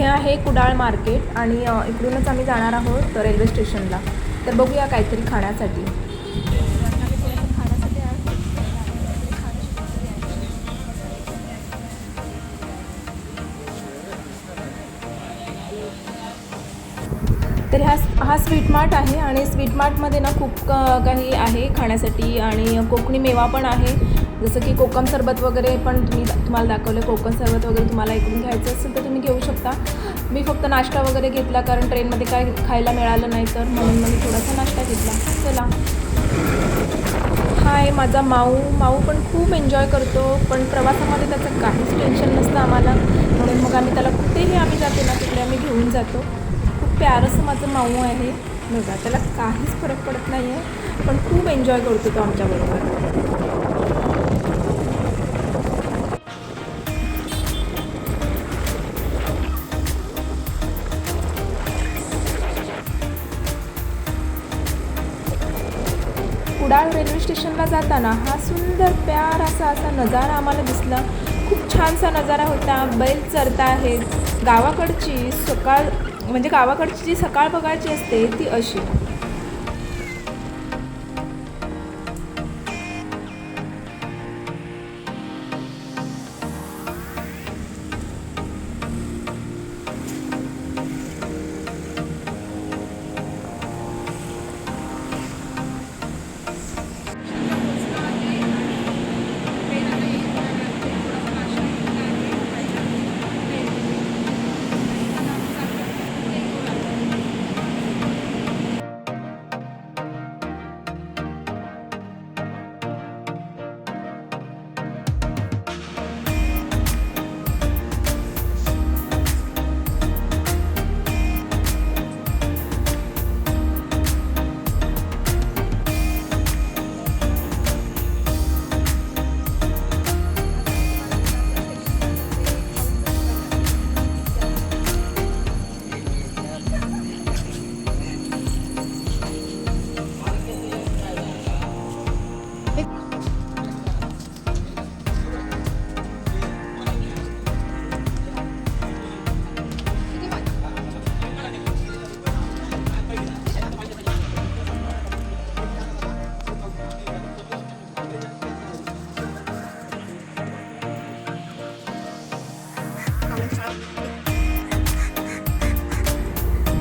आहे कुडाळ मार्केट आणि इकडूनच आम्ही जाणार आहोत रेल्वे स्टेशनला. तर बघूया काहीतरी खाण्यासाठी. तर हा स्वीट मार्ट आहे आणि स्वीट मार्टमध्ये ना खूप काही आहे खाण्यासाठी आणि कोकणी मेवा पण आहे. जसं की कोकम सरबत वगैरे पण तुम्हाला दाखवलं. कोकम सरबत वगैरे तुम्हाला इकडून घ्यायचं असेल तर तुम्ही घेऊ शकता. मी फक्त नाश्ता वगैरे घेतला कारण ट्रेनमध्ये काय खायला मिळालं नाही तर म्हणून मी थोडासा नाश्ता घेतला. चला. हा आहे माझा माऊ पण खूप एन्जॉय करतो, पण प्रवासामध्ये त्याचं काहीच टेन्शन नसतं आम्हाला, म्हणून मग आम्ही त्याला कुठेही आम्ही जातो ना तिकडे आम्ही घेऊन जातो. खूप प्यारंसं माझं माऊ आहे बघा, त्याला काहीच फरक पडत नाही आहे, पण खूप एन्जॉय करतो तो आमच्याबरोबर. कुडाळ रेल्वे स्टेशनला जाताना हा सुंदर प्यार असा नजारा आम्हाला दिसला. खूप छानसा नजारा होता. बैल चरता आहेत. गावाकडची गावाकडची जी सकाळ बघायची असते ती अशी.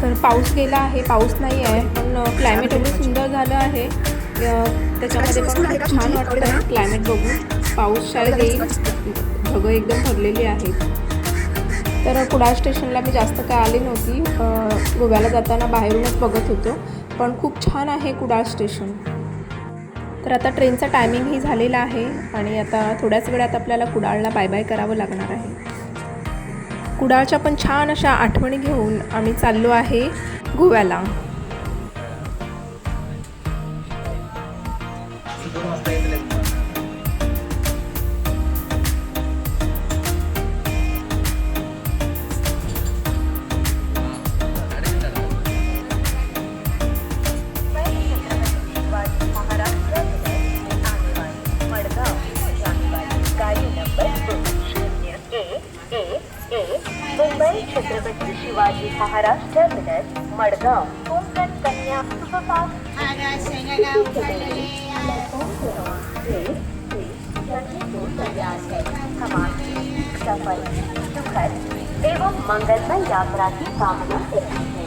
तर पाऊस गेला आहे, पाऊस नाही आहे, पण क्लायमेट एवढं सुंदर झालं आहे. त्याच्यामध्ये पण खूप छान वाटतं आहे क्लायमेट बघून. पाऊस शाळेत येईल, ढगं एकदम भरलेली आहेत. तर कुडाळ स्टेशनला मी जास्त काय आली नव्हती. गोव्याला जाताना बाहेरूनच बघत होतो, पण खूप छान आहे कुडाळ स्टेशन. तर आता ट्रेनचा टायमिंगही झालेला आहे आणि आता थोड्याच वेळात आपल्याला कुडाळला बाय बाय करावं लागणार आहे. कुडाळच्या पण छान अशा आठवणी घेऊन आम्ही चाललो आहे गोव्याला. मुंबई छत्रपती शिवाजी महाराज टर्मिनस मडगाव कोकण कन्या सुपरफास्ट सफल सुखद एवं मंगलमय यात्रा की कामना करती है।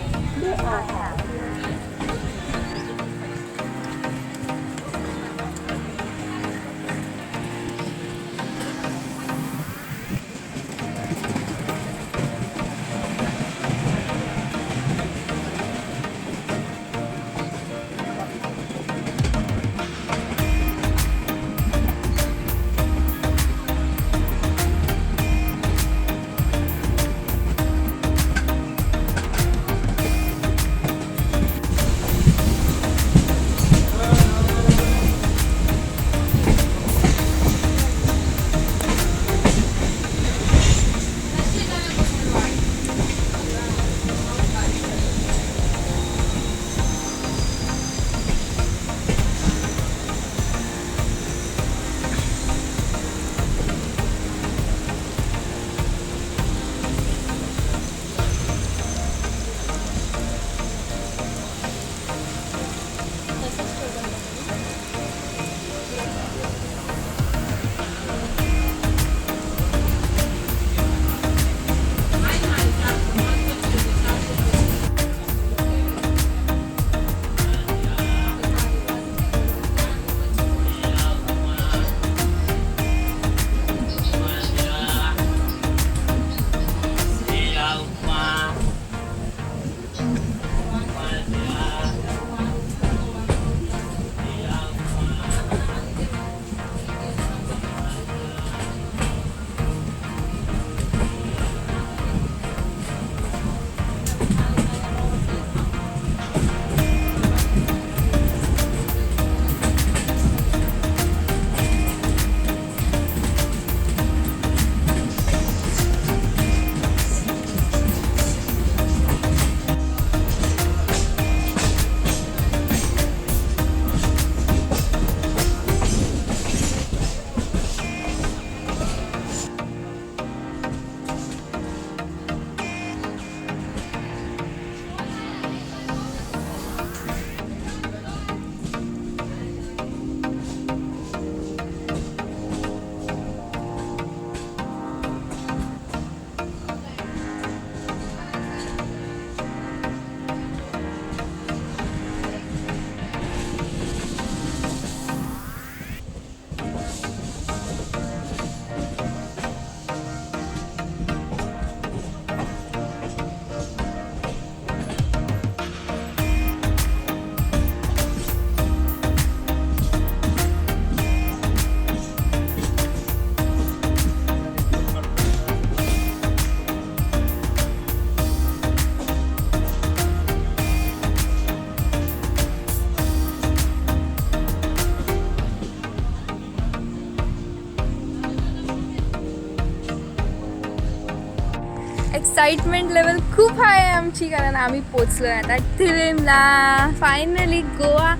एक्साइटमेंट लेवल खूप हाय आहे आमची, कारण आम्ही पोचलो आहे आता थिरिमला. फायनली गोवा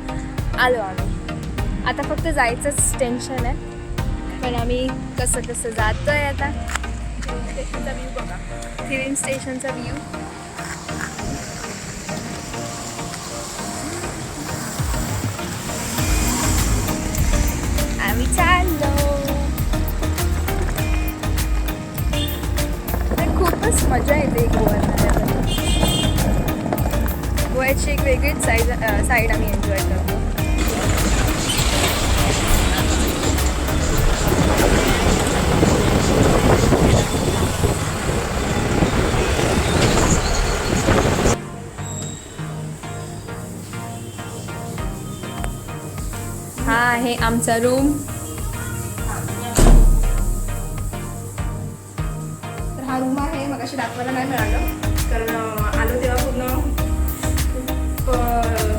आलो आम्ही. आता फक्त जायचंच टेन्शन आहे, पण आम्ही कसं कसं जातो आहे. आता स्टेशनचा व्ह्यू बघा, थिरिम स्टेशनचा व्ह्यू. आम्ही चाललो. खूपच मजा येते गोव्यात. गोव्याची एक वेगळीच साईड आम्ही एन्जॉय करतो. हा आहे आमचा रूम. तर हा रूम आहे. मग अशी दाखवायला नाही मिळालं, कारण आलो तेव्हा पूर्ण खूप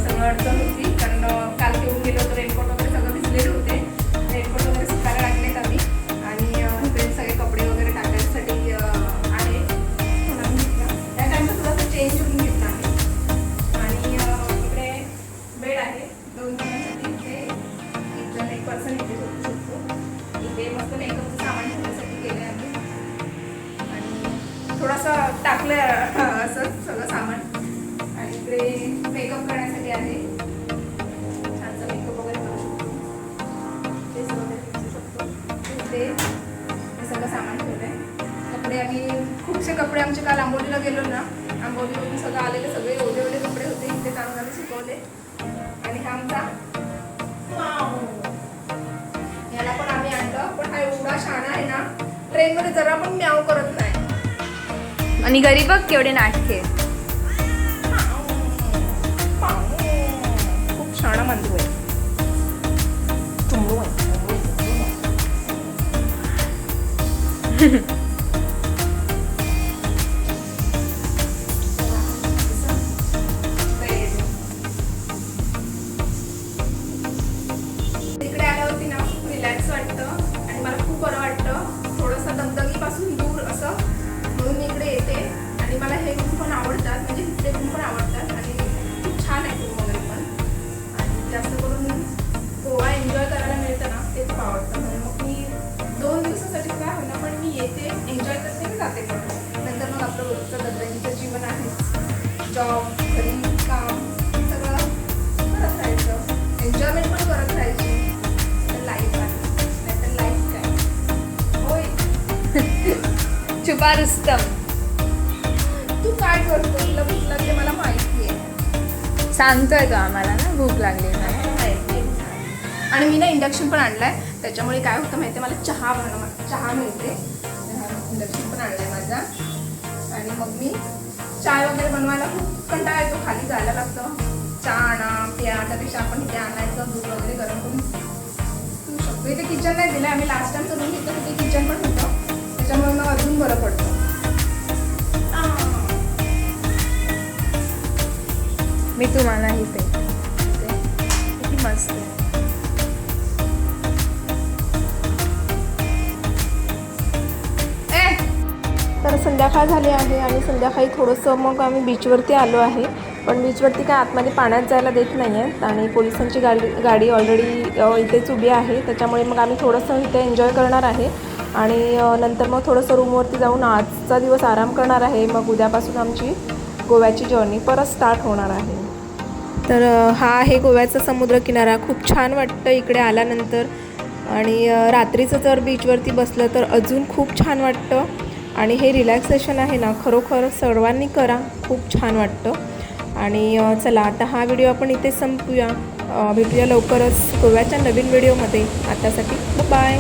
सगळं अडचण होती. कारण काल घेऊन गेलो तर रेनकोट वगैरे सगळं भिजलेले होते. रेनकोट वगैरे सुकायला टाकलेत आम्ही, आणि इकडे सगळे कपडे वगैरे टाकण्यासाठी आहे. म्हणून घेतला त्या टाईमला थोडंसं चेंज करून घेतला आम्ही. आणि इकडे बेड आहे 2 जणांसाठी. इथे एक पर्सन इथे झोपू शकतो. इथे मस्त मेकअपचं सामान ठेवण्यासाठी केलं आहे आम्ही, आणि थोडंसं टाकलं असं सगळं सामान. आणि इकडे मेकअप करण्यासाठी आहे. छानसा मेकअप वगैरे करू शकतो, केस वगैरे फिरू शकतो. इथे हे सगळं सामान ठेवलं आहे. कपडे आम्ही खूपसे कपडे आमचे काल आंबोलीला गेलो ना, आंबोलीवरून सगळं आलेले सगळे ओले ओले कपडे होते. इथे काढून आम्ही सुकवले. आणि हा आमचा याला पण आम्ही आणलं, पण हा एवढा शाणा आहे ना, ट्रेनमध्ये जरा पण म्याव करत नाही. आणि घरी बघ केवढे नाटके. खूप शाणा मांजरू आहे. इकडे आल्यावरती ना खूप रिलॅक्स वाटतं, आणि मला खूप बरं वाटतं. थोडंसं दगदगीपासून दूर असं, म्हणून मी इकडे येते. आणि मला हे रूम पण आवडतात, म्हणजे इथले रूम पण आवडतात, आणि खूप छान आहे रूम वगैरे पण. आणि जास्त करून गोवा एन्जॉय करायला मिळतं ना, ते खूप आवडतं. म्हणून मग मी 2 दिवसासाठी काय होईना, पण मी येते, एन्जॉय करते, मी जाते. पण नंतर मग आपलं रोजचं दगदगीचं जीवन आहे. जॉब, घरी, काम सगळं करत राहायचं, एन्जॉयमेंट पण करत राहायची. तर लाईफ आहे, नाहीतर लाईफ काय. होय छुपा रुस्तम. तू काय करतो? तुला भूक लागते मला माहिती आहे. सांगतोय तो आम्हाला ना भूक लागली नाही. आणि मी ना इंडक्शन पण आणलाय, त्याच्यामुळे काय होतं माहिती आहे, मला चहा मिळते. इंडक्शन पण आणलाय माझा. आणि मग मी चाय वगैरे बनवायला खूप कंटाळा येतो, खाली जायला लागतं. चहा आणा प्या, त्यापेक्षा आपण इथे आणायचं, दूध वगैरे गरम करून पिऊ शकतो. इथे किचन नाही दिलं आम्ही, लास्ट टाइम करून घेतलं तिथे किचन पण होतं, त्याच्यामुळे मग अजून बरं पडतं. मी तुम्हाला इथे किती मस्त आहे. तर संध्याकाळ झाली आहे, आणि संध्याकाळी थोडंसं मग आम्ही बीचवरती आलो आहे. पण बीचवरती काय आतमध्ये पाण्यात जायला देत नाही आहेत, आणि पोलिसांची गाडी ऑलरेडी इथेच उभी आहे. त्याच्यामुळे मग आम्ही थोडंसं इथे एन्जॉय करणार आहे, आणि नंतर मग थोडंसं रूमवरती जाऊन आजचा दिवस आराम करणार आहे. मग उद्यापासून आमची गोव्याची जर्नी परत स्टार्ट होणार आहे. तर हा आहे गोव्याचा समुद्रकिनारा. खूप छान वाटतं इकडे आल्यानंतर, आणि रात्रीचं जर बीचवरती बसलं तर अजून खूप छान वाटतं. आणि हे रिलॅक्सेशन आहे ना, खरोखर सर्वांनी करा, खूप छान वाटतं. आणि चला आता हा व्हिडिओ आपण इथे संपूया. भेटूया लवकरच गोव्याच्या नवीन व्हिडिओमध्ये. आतासाठी बाय.